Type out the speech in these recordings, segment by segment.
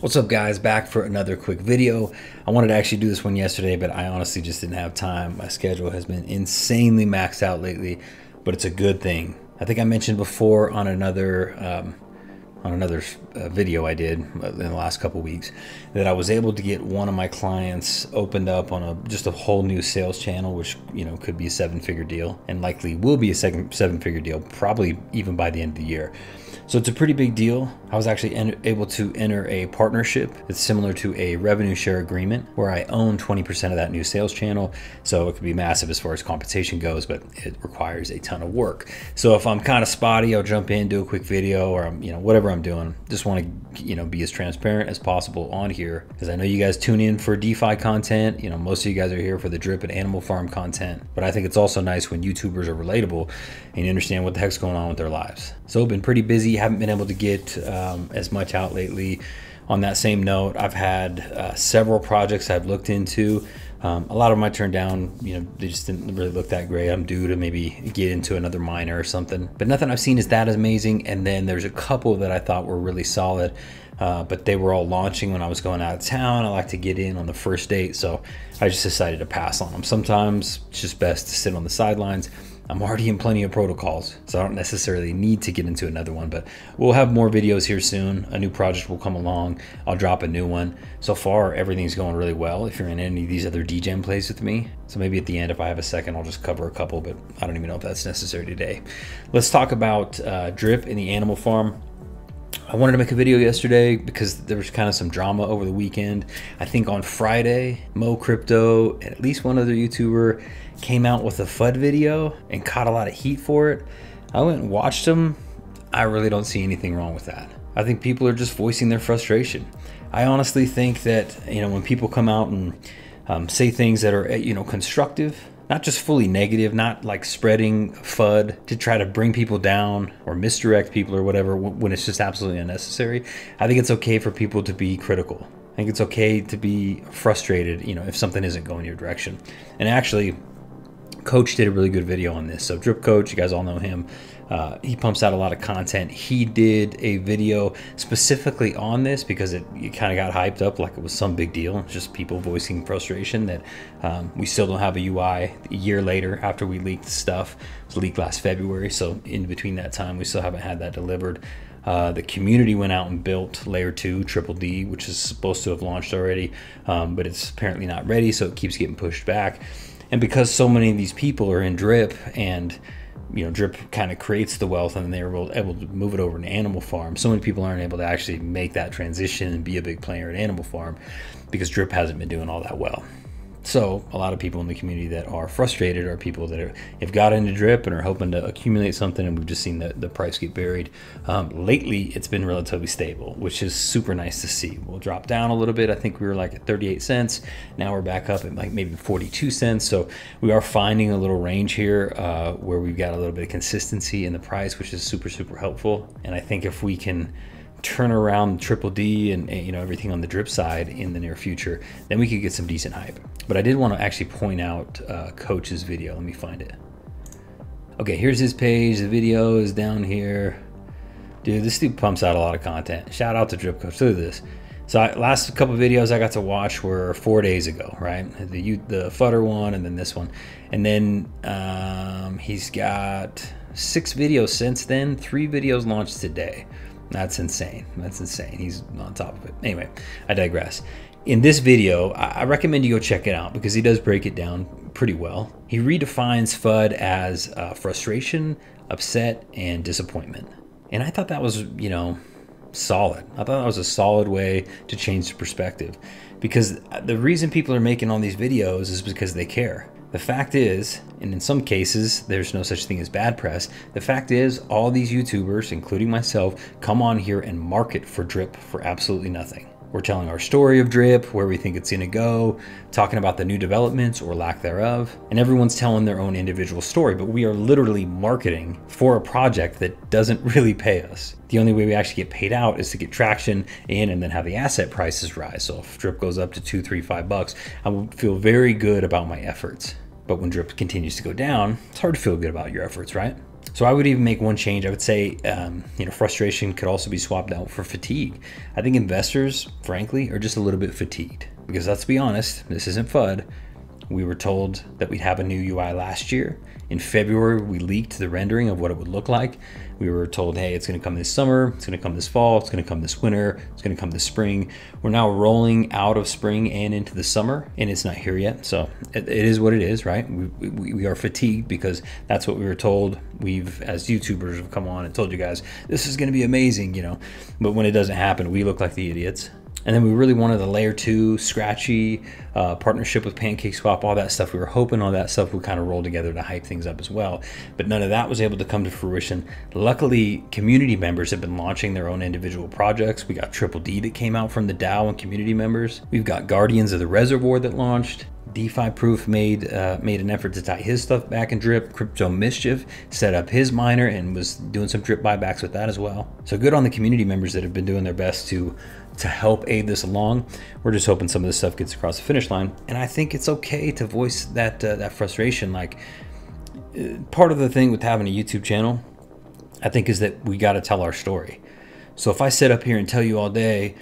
What's up guys, back for another quick video. I wanted to actually do this one yesterday, but I honestly just didn't have time. My schedule has been insanely maxed out lately, but it's a good thing. I think I mentioned before on another video I did in the last couple weeks that I was able to get one of my clients opened up on just a whole new sales channel, which could be a seven-figure deal and likely will be a seven-figure deal, probably even by the end of the year. So it's a pretty big deal. I was actually able to enter a partnership that's similar to a revenue share agreement where I own 20% of that new sales channel. So it could be massive as far as compensation goes, but it requires a ton of work. So if I'm kind of spotty, I'll jump in, do a quick video, or whatever I'm doing. Just want to be as transparent as possible on here, because I know you guys tune in for DeFi content. Most of you guys are here for the drip and animal farm content, but I think it's also nice when YouTubers are relatable and you understand what the heck's going on with their lives. So I've been pretty busy, haven't been able to get as much out lately. On that same note, I've had several projects I've looked into. A lot of them I turned down, they just didn't really look that great. I'm due to maybe get into another miner or something, but nothing I've seen is that amazing. And then there's a couple that I thought were really solid, but they were all launching when I was going out of town. I like to get in on the first date, so I just decided to pass on them. Sometimes it's just best to sit on the sidelines. I'm already in plenty of protocols, so I don't necessarily need to get into another one, but we'll have more videos here soon. A new project will come along. I'll drop a new one. So far, everything's going really well if you're in any of these other DGen plays with me. So maybe at the end, if I have a second, I'll just cover a couple, but I don't even know if that's necessary today. Let's talk about drip in the animal farm. I wanted to make a video yesterday because there was kind of some drama over the weekend. I think on Friday, Mo Crypto and at least one other YouTuber came out with a FUD video and caught a lot of heat for it. I went and watched them. I really don't see anything wrong with that. I think people are just voicing their frustration. I honestly think that, when people come out and say things that are, constructive, not just fully negative, not like spreading FUD to try to bring people down or misdirect people or whatever when it's just absolutely unnecessary. I think it's okay for people to be critical. I think it's okay to be frustrated, if something isn't going your direction. And actually, Coach did a really good video on this. So Drip Coach, you guys all know him. He pumps out a lot of content. He did a video specifically on this because it kind of got hyped up like it was some big deal. It's just people voicing frustration that we still don't have a UI a year later after we leaked stuff. It was leaked last February. So in between that time, we still haven't had that delivered. The community went out and built layer 2 triple D, which is supposed to have launched already, but it's apparently not ready. So it keeps getting pushed back. And because so many of these people are in drip and drip kind of creates the wealth and they were able to move it over to animal farm, so many people aren't able to actually make that transition and be a big player at animal farm because drip hasn't been doing all that well. So a lot of people in the community that are frustrated are people that have got into drip and are hoping to accumulate something, and we've just seen the price get buried. Lately, it's been relatively stable, which is super nice to see. We'll drop down a little bit. I think we were like at 38 cents. Now we're back up at like maybe 42 cents. So we are finding a little range here where we've got a little bit of consistency in the price, which is super, super helpful. And I think if we can turn around triple D and everything on the drip side in the near future, then we could get some decent hype. But I did want to actually point out Coach's video. Let me find it. Okay, here's his page. The video is down here. Dude, this dude pumps out a lot of content. Shout out to Drip Coach. Look at this. So last couple of videos I got to watch were 4 days ago, right? The fudder one and then this one. And then he's got 6 videos since then. 3 videos launched today. That's insane. That's insane. He's on top of it. Anyway, I digress. In this video, I recommend you go check it out because he does break it down pretty well. He redefines FUD as frustration, upset, and disappointment. And I thought that was, solid. I thought that was a solid way to change the perspective, because the reason people are making all these videos is because they care. The fact is, and in some cases, there's no such thing as bad press. The fact is, all these YouTubers, including myself, come on here and market for drip for absolutely nothing. We're telling our story of drip, where we think it's gonna go, talking about the new developments or lack thereof, and everyone's telling their own individual story, but we are literally marketing for a project that doesn't really pay us. The only way we actually get paid out is to get traction in and then have the asset prices rise. So if drip goes up to $2, $3, $5, I will feel very good about my efforts. But when drip continues to go down, it's hard to feel good about your efforts, right? So I would even make one change. I would say, frustration could also be swapped out for fatigue. I think investors, frankly, are just a little bit fatigued because let's be honest, this isn't FUD. We were told that we'd have a new UI last year. In February, we leaked the rendering of what it would look like. We were told, hey, it's gonna come this summer, it's gonna come this fall, it's gonna come this winter, it's gonna come this spring. We're now rolling out of spring and into the summer, and it's not here yet. So it is what it is, right? We are fatigued because that's what we were told. We've, as YouTubers, have come on and told you guys, this is gonna be amazing, but when it doesn't happen, we look like the idiots. And then we really wanted a layer 2 scratchy partnership with PancakeSwap, all that stuff. We were hoping all that stuff would kind of roll together to hype things up as well. But none of that was able to come to fruition. Luckily, community members have been launching their own individual projects. We got Triple D that came out from the DAO and community members. We've got Guardians of the Reservoir that launched. DeFi Proof made an effort to tie his stuff back in Drip. Crypto Mischief set up his miner and was doing some Drip buybacks with that as well. So good on the community members that have been doing their best to help aid this along. We're just hoping some of this stuff gets across the finish line. And I think it's okay to voice that frustration. Like, part of the thing with having a YouTube channel, I think, is that we got to tell our story. So if I sit up here and tell you all day,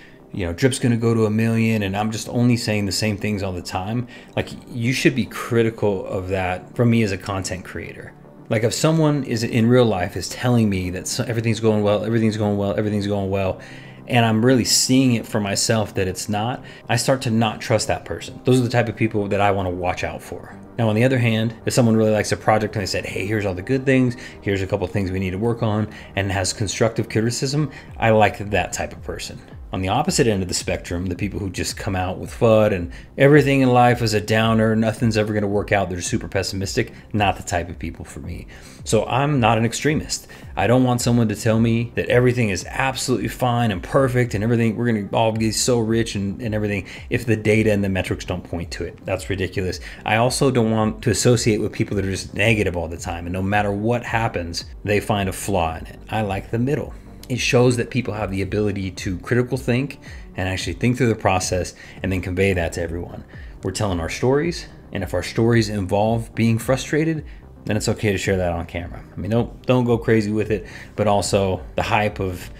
Drip's gonna go to 1 million and I'm just only saying the same things all the time, like, you should be critical of that from me as a content creator. Like, if someone is in real life is telling me that everything's going well, everything's going well, everything's going well, and I'm really seeing it for myself that it's not, I start to not trust that person. Those are the type of people that I want to watch out for. Now, on the other hand, if someone really likes a project and they said, hey, here's all the good things, here's a couple things we need to work on, and has constructive criticism, I like that type of person. On the opposite end of the spectrum, the people who just come out with FUD and everything in life is a downer, nothing's ever gonna work out, they're super pessimistic, not the type of people for me. So I'm not an extremist. I don't want someone to tell me that everything is absolutely fine and perfect and everything, we're gonna all be so rich and everything, if the data and the metrics don't point to it. That's ridiculous. I also don't want to associate with people that are just negative all the time, and no matter what happens, they find a flaw in it. I like the middle. It shows that people have the ability to critical think and actually think through the process and then convey that to everyone. We're telling our stories, and if our stories involve being frustrated, then it's okay to share that on camera. I mean, don't go crazy with it, but also the hype of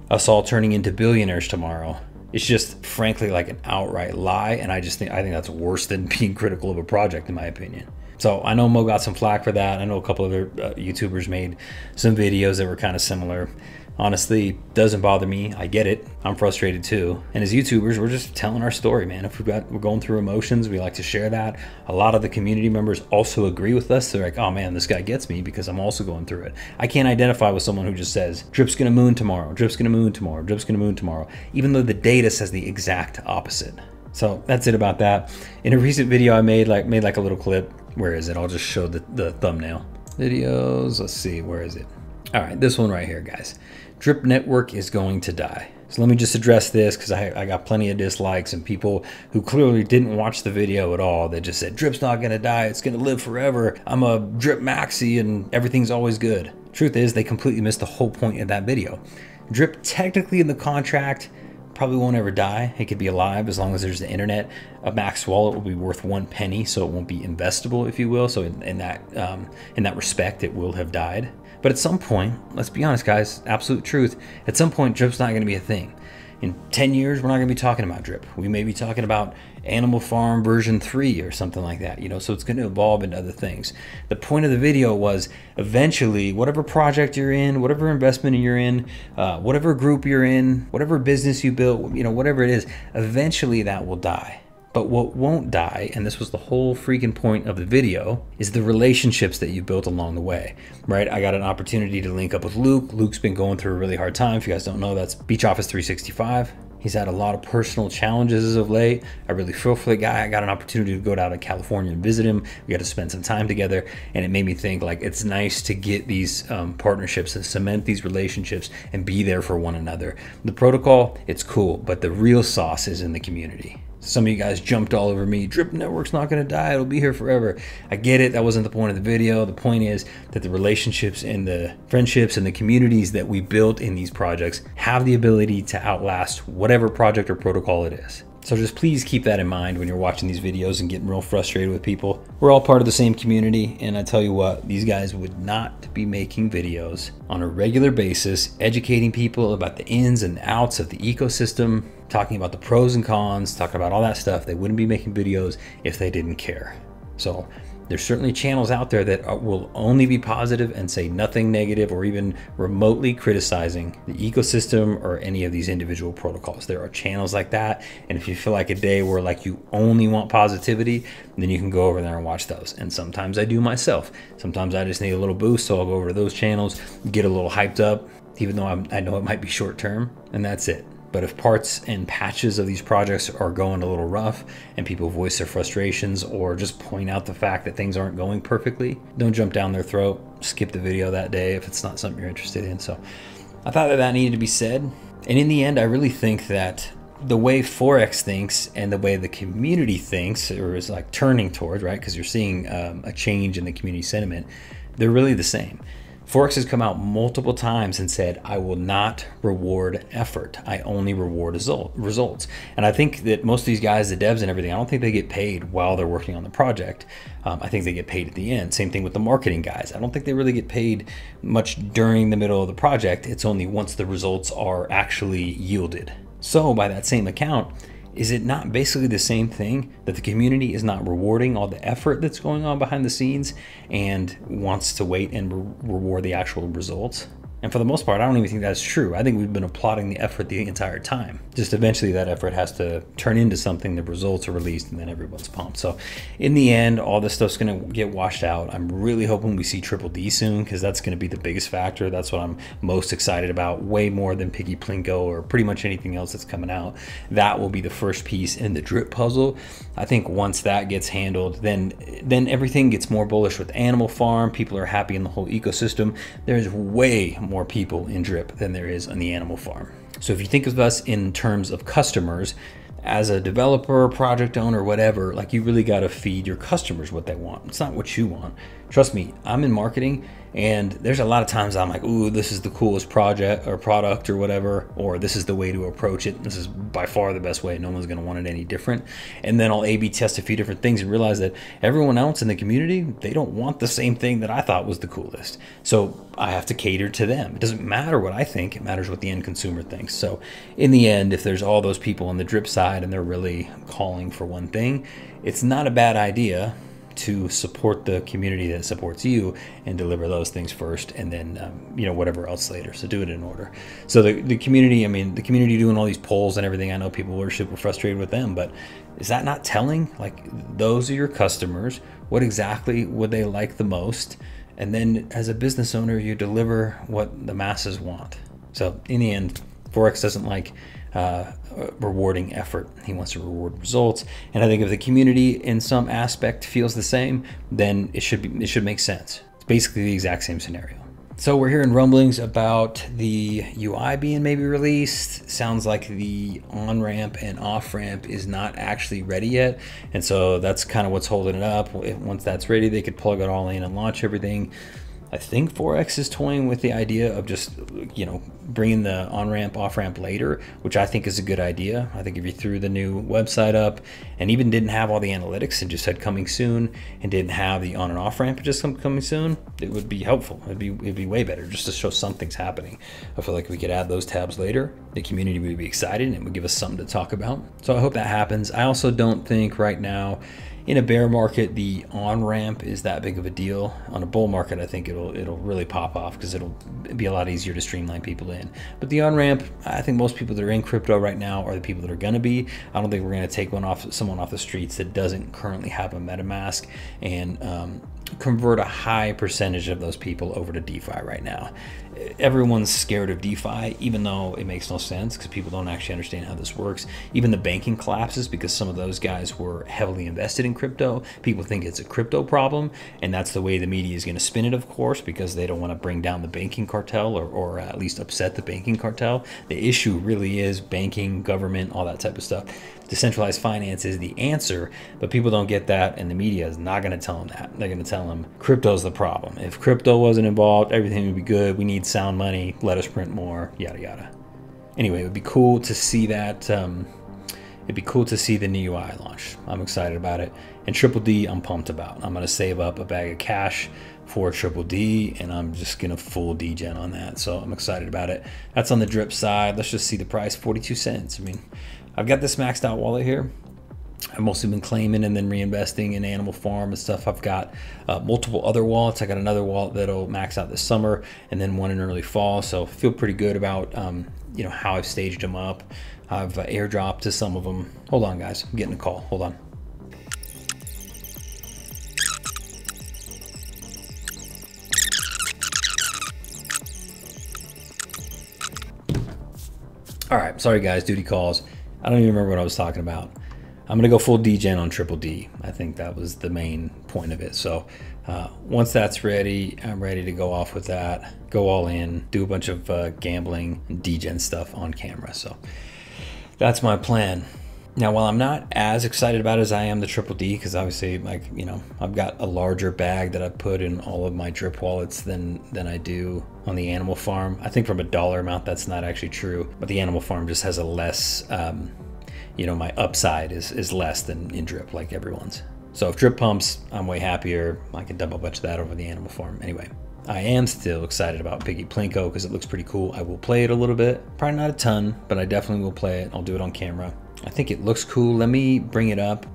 us all turning into billionaires tomorrow, it's just frankly like an outright lie, and I think that's worse than being critical of a project, in my opinion. So I know Mo got some flack for that. I know a couple other YouTubers made some videos that were kind of similar. Honestly, doesn't bother me. I get it. I'm frustrated too. And as YouTubers, we're just telling our story, man. If we're going through emotions, we like to share that. A lot of the community members also agree with us. They're like, oh man, this guy gets me because I'm also going through it. I can't identify with someone who just says, Drip's gonna moon tomorrow, Drip's gonna moon tomorrow, Drip's gonna moon tomorrow, even though the data says the exact opposite. So that's it about that. In a recent video I made like a little clip. Where is it? I'll just show the thumbnail. Videos, let's see, where is it? All right, this one right here, guys. Drip Network is going to die. So let me just address this because I got plenty of dislikes and people who clearly didn't watch the video at all. They just said, Drip's not gonna die, it's gonna live forever. I'm a Drip maxi and everything's always good. Truth is, they completely missed the whole point of that video. Drip technically in the contract probably won't ever die. It could be alive as long as there's the internet. A max wallet will be worth 1 penny, so it won't be investable, if you will. So in that respect, it will have died. But at some point, let's be honest, guys, absolute truth, at some point, Drip's not gonna be a thing. In 10 years, we're not gonna be talking about Drip. We may be talking about Animal Farm version 3 or something like that, so it's gonna evolve into other things. The point of the video was eventually, whatever project you're in, whatever investment you're in, whatever group you're in, whatever business you built, whatever it is, eventually that will die. But what won't die, and this was the whole freaking point of the video, is the relationships that you built along the way, right? I got an opportunity to link up with Luke. Luke's been going through a really hard time. If you guys don't know, that's Beach Office 365. He's had a lot of personal challenges as of late. I really feel for the guy. I got an opportunity to go down to California and visit him. We got to spend some time together, and it made me think like it's nice to get these partnerships and cement these relationships and be there for one another. The protocol, it's cool, but the real sauce is in the community. Some of you guys jumped all over me. Drip Network's not gonna die, it'll be here forever. I get it, that wasn't the point of the video. The point is that the relationships and the friendships and the communities that we built in these projects have the ability to outlast whatever project or protocol it is. So just please keep that in mind when you're watching these videos and getting real frustrated with people. We're all part of the same community, and I tell you what, these guys would not be making videos on a regular basis, educating people about the ins and outs of the ecosystem, talking about the pros and cons, talking about all that stuff. They wouldn't be making videos if they didn't care. So there's certainly channels out there that will only be positive and say nothing negative or even remotely criticizing the ecosystem or any of these individual protocols. There are channels like that. And if you feel like a day where like you only want positivity, then you can go over there and watch those. And sometimes I do myself. Sometimes I just need a little boost. So I'll go over to those channels, get a little hyped up, even though I know it might be short term, and that's it. But if parts and patches of these projects are going a little rough and people voice their frustrations or just point out the fact that things aren't going perfectly, don't jump down their throat, skip the video that day if it's not something you're interested in. So I thought that needed to be said. And in the end, I really think that the way Forex thinks and the way the community thinks, or is like turning towards, right? Because you're seeing a change in the community sentiment, they're really the same. Forex has come out multiple times and said, I will not reward effort. I only reward results. And I think that most of these guys, the devs and everything, I don't think they get paid while they're working on the project. I think they get paid at the end. Same thing with the marketing guys. I don't think they really get paid much during the middle of the project. It's only once the results are actually yielded. So by that same account, is it not basically the same thing that the community is not rewarding all the effort that's going on behind the scenes and wants to wait and reward the actual results? And for the most part, I don't even think that's true. I think we've been applauding the effort the entire time. Just eventually that effort has to turn into something, the results are released, and then everyone's pumped. So in the end, all this stuff's gonna get washed out. I'm really hoping we see Triple D soon, because that's gonna be the biggest factor. That's what I'm most excited about, way more than Piggy Plinko or pretty much anything else that's coming out. That will be the first piece in the drip puzzle. I think once that gets handled, then everything gets more bullish with Animal Farm. People are happy in the whole ecosystem. There's way more people in drip than there is on the Animal Farm. So if you think of us in terms of customers, as a developer, project owner, whatever, like you really got to feed your customers what they want. It's not what you want. Trust me, I'm in marketing, and there's a lot of times I'm like, ooh, this is the coolest project or product or whatever, or this is the way to approach it. This is by far the best way. No one's going to want it any different. And then I'll A/B test a few different things and realize that everyone else in the community, they don't want the same thing that I thought was the coolest. So I have to cater to them. It doesn't matter what I think. It matters what the end consumer thinks. So in the end, if there's all those people on the drip side and they're really calling for one thing, it's not a bad idea to support the community that supports you and deliver those things first, and then whatever else later. So do it in order. So the community, the community doing all these polls and everything, I know people were super frustrated with them, but is that not telling? Like, those are your customers. What exactly would they like the most? And then as a business owner, you deliver what the masses want. So in the end, Forex doesn't like rewarding effort. He wants to reward results. And I think if the community in some aspect feels the same, then it should make sense. It's basically the exact same scenario. So we're hearing rumblings about the UI being maybe released. Sounds like the on-ramp and off-ramp is not actually ready yet. And so that's kind of what's holding it up. Once that's ready, they could plug it all in and launch everything. I think Forex is toying with the idea of just, bringing the on-ramp, off-ramp later, which I think is a good idea. I think if you threw the new website up and even didn't have all the analytics and just said coming soon and didn't have the on and off-ramp just coming soon, it would be helpful. It'd be way better just to show something's happening. I feel like we could add those tabs later. The community would be excited and it would give us something to talk about. So I hope that happens. I also don't think right now, in a bear market, the on-ramp is that big of a deal. On a bull market, I think it'll really pop off because it'll be a lot easier to streamline people in. But the on-ramp, I think most people that are in crypto right now are the people that are going to be. I don't think we're going to take someone off the streets that doesn't currently have a MetaMask and convert a high percentage of those people over to DeFi right now. Everyone's scared of DeFi, even though it makes no sense because people don't actually understand how this works. Even the banking collapses because some of those guys were heavily invested in crypto. People think it's a crypto problem, and that's the way the media is going to spin it, of course, because they don't want to bring down the banking cartel or at least upset the banking cartel. The issue really is banking, government, all that type of stuff. Decentralized finance is the answer, but people don't get that, and the media is not going to tell them that. They're going to tell them crypto's the problem. If crypto wasn't involved, everything would be good. We need sound money. Let us print more, yada, yada. Anyway, it would be cool to see that it'd be cool to see the new UI launch. I'm excited about it. And Triple D, I'm pumped about. I'm gonna save up a bag of cash for Triple D, and I'm just gonna full degen on that. So I'm excited about it. That's on the drip side. Let's just see the price, 42 cents. I mean, I've got this maxed out wallet here. I've mostly been claiming and then reinvesting in Animal Farm and stuff. I've got multiple other wallets. I got another wallet that'll max out this summer and then one in early fall. So I feel pretty good about you know, how I've staged them up. I've airdropped to some of them. Hold on, guys. I'm getting a call. Hold on. All right. Sorry, guys. Duty calls. I don't even remember what I was talking about. I'm going to go full degen on Triple D. I think that was the main point of it. So once that's ready, I'm ready to go off with that, go all in, do a bunch of gambling and degen stuff on camera. So that's my plan. Now, while I'm not as excited about it as I am the Triple D, because obviously, like, you know, I've got a larger bag that I put in all of my drip wallets than I do on the Animal Farm. I think from a dollar amount, that's not actually true, but the Animal Farm just has a less, you know, my upside is less than in drip, like everyone's. So if drip pumps, I'm way happier. I can dump a bunch of that over the Animal Farm. Anyway, I am still excited about Piggy Plinko because it looks pretty cool. I will play it a little bit, probably not a ton, but I definitely will play it. I'll do it on camera. I think it looks cool. Let me bring it up.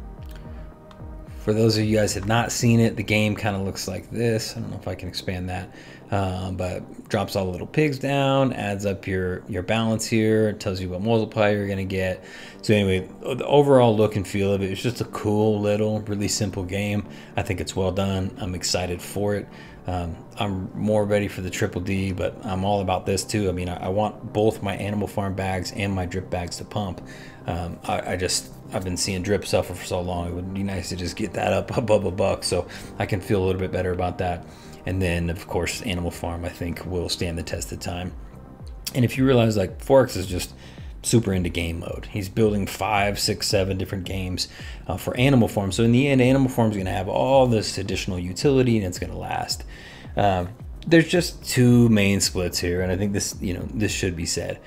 For those of you guys that have not seen it, the game kind of looks like this. I don't know if I can expand that, but drops all the little pigs down, adds up your balance here, it tells you what multiplier you're gonna get. So anyway, the overall look and feel of it is just a cool little, really simple game. I think it's well done. I'm excited for it. I'm more ready for the Triple D, but I'm all about this too. I mean, I want both my Animal Farm bags and my drip bags to pump. I've been seeing drip suffer for so long. It would be nice to just get that up above $1, so I can feel a little bit better about that. And then, of course, Animal Farm, I think, will stand the test of time. And if you realize, like, Forex is just super into game mode. He's building 5, 6, 7 different games for Animal Farm. So in the end, Animal Farm is going to have all this additional utility, and it's going to last. There's just two main splits here, and I think this, you know, this should be said.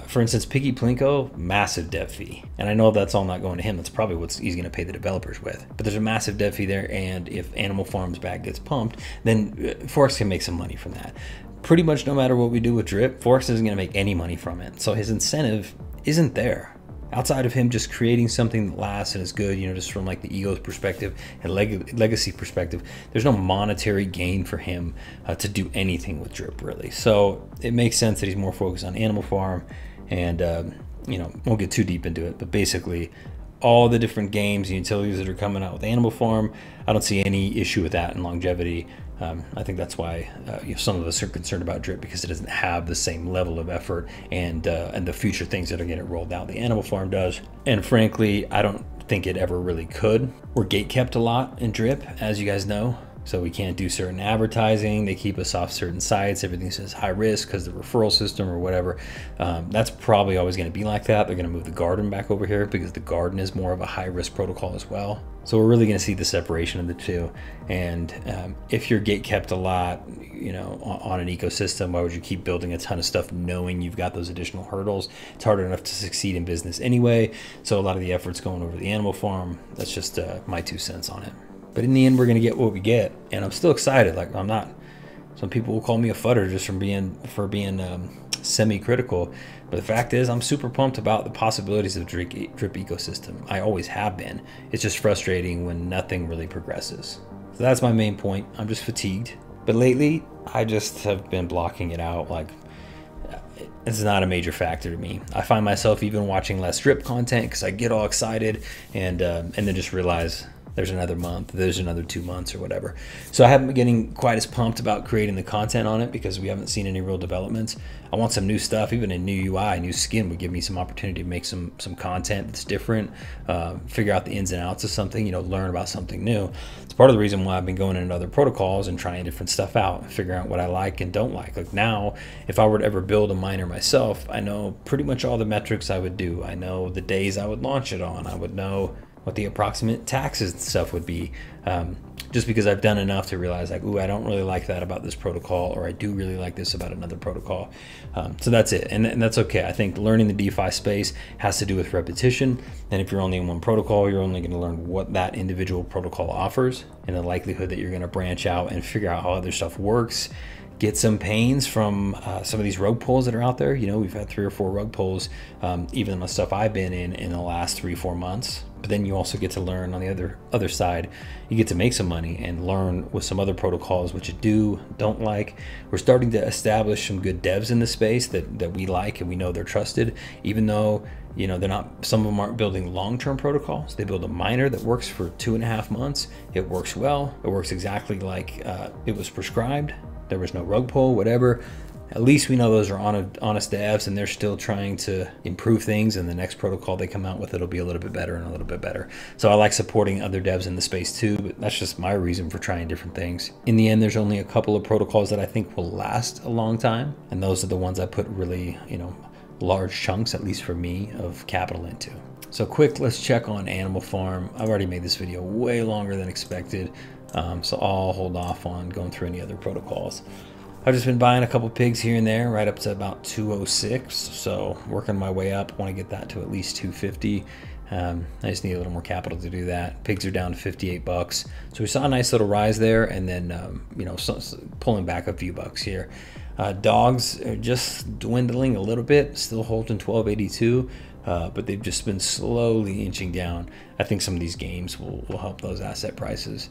For instance, Piggy Plinko, massive dev fee, and I know that's all not going to him. That's probably what he's going to pay the developers with. But there's a massive dev fee there, and if Animal Farm's bag gets pumped, then Forex can make some money from that. Pretty much no matter what we do with drip, Forex isn't going to make any money from it. So his incentive isn't there. Outside of him just creating something that lasts and is good, you know, just from like the ego's perspective and legacy perspective, there's no monetary gain for him to do anything with drip, really. So it makes sense that he's more focused on Animal Farm, and you know, won't get too deep into it, but basically all the different games and utilities that are coming out with Animal Farm, I don't see any issue with that in longevity. I think that's why you know, some of us are concerned about drip, because it doesn't have the same level of effort and the future things that are getting rolled out the Animal Farm does. And frankly, I don't think it ever really could. We're gatekept a lot in drip, as you guys know. So we can't do certain advertising. They keep us off certain sites. Everything says high risk because the referral system or whatever. That's probably always going to be like that. They're going to move the garden back over here because the garden is more of a high risk protocol as well. So we're really going to see the separation of the two. And if you're gatekept a lot, you know, on an ecosystem, why would you keep building a ton of stuff knowing you've got those additional hurdles? It's hard enough to succeed in business anyway. So a lot of the effort's going over the Animal Farm. That's just my 2 cents on it. But in the end, we're going to get what we get, and I'm still excited. Like, I'm not. Some people will call me a futter just for being semi-critical, but the fact is, I'm super pumped about the possibilities of drip ecosystem. I always have been. It's just frustrating when nothing really progresses. So that's my main point. I'm just fatigued. But lately, I just have been blocking it out. Like, it's not a major factor to me. I find myself even watching less drip content because I get all excited and then just realize there's another month, there's another 2 months or whatever. So I haven't been getting quite as pumped about creating the content on it because we haven't seen any real developments. I want some new stuff. Even a new UI, new skin would give me some opportunity to make some content that's different, figure out the ins and outs of something, you know, learn about something new. It's part of the reason why I've been going into other protocols and trying different stuff out, figuring out what I like and don't like. Like now, if I were to ever build a miner myself, I know pretty much all the metrics I would do. I know the days I would launch it on. I would know what the approximate taxes and stuff would be, just because I've done enough to realize like, ooh, I don't really like that about this protocol, or I do really like this about another protocol. So that's it, and that's okay. I think learning the DeFi space has to do with repetition, and if you're only in one protocol, you're only going to learn what that individual protocol offers, and the likelihood that you're going to branch out and figure out how other stuff works, get some pains from some of these rug pulls that are out there. You know, we've had 3 or 4 rug pulls, even the stuff I've been in the last 3-4 months. But then you also get to learn on the other side. You get to make some money and learn with some other protocols, what you don't like. We're starting to establish some good devs in the space that we like, and we know they're trusted, even though, you know, some of them aren't building long-term protocols. They build a miner that works for 2.5 months. It works well. It works exactly like it was prescribed. There was no rug pull, whatever. At least we know those are honest devs, and they're still trying to improve things, and the next protocol they come out with, it'll be a little bit better and a little bit better. So I like supporting other devs in the space too, but that's just my reason for trying different things. In the end, there's only a couple of protocols that I think will last a long time, and those are the ones I put really, you know, large chunks, at least for me, of capital into. So quick, let's check on Animal Farm. I've already made this video way longer than expected, so I'll hold off on going through any other protocols. I've just been buying a couple pigs here and there, right up to about 206. So working my way up, want to get that to at least 250. I just need a little more capital to do that. Pigs are down to 58 bucks. So we saw a nice little rise there, and then, you know, pulling back a few bucks here. Dogs are just dwindling a little bit, still holding 1282, but they've just been slowly inching down. I think some of these games will help those asset prices.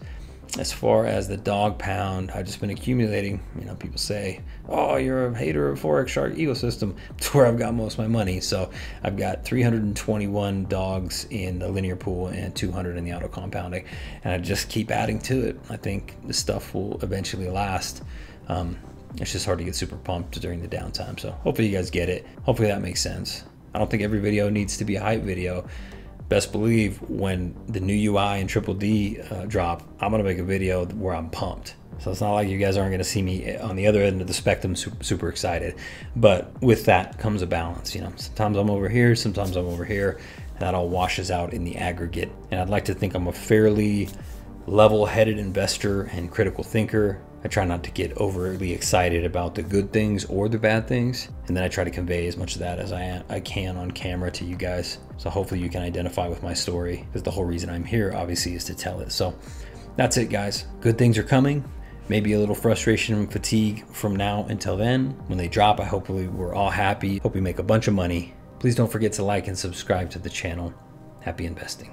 As far as the dog pound, I've just been accumulating. You know, people say, oh, you're a hater of Forex Shark ecosystem. It's where I've got most of my money. So I've got 321 dogs in the linear pool and 200 in the auto compounding. And I just keep adding to it. I think this stuff will eventually last. It's just hard to get super pumped during the downtime. So hopefully you guys get it. Hopefully that makes sense. I don't think every video needs to be a hype video. Best believe when the new UI and Triple D drop, I'm gonna make a video where I'm pumped. So it's not like you guys aren't gonna see me on the other end of the spectrum super excited. But with that comes a balance. You know, sometimes I'm over here, sometimes I'm over here, and that all washes out in the aggregate. And I'd like to think I'm a fairly level-headed investor and critical thinker. I try not to get overly excited about the good things or the bad things, and then I try to convey as much of that as I can on camera to you guys. So hopefully you can identify with my story, because the whole reason I'm here obviously is to tell it. So that's it, guys. Good things are coming. Maybe a little frustration and fatigue from now until then. When they drop, I hopefully we're all happy. Hope we make a bunch of money. Please don't forget to like and subscribe to the channel. Happy investing.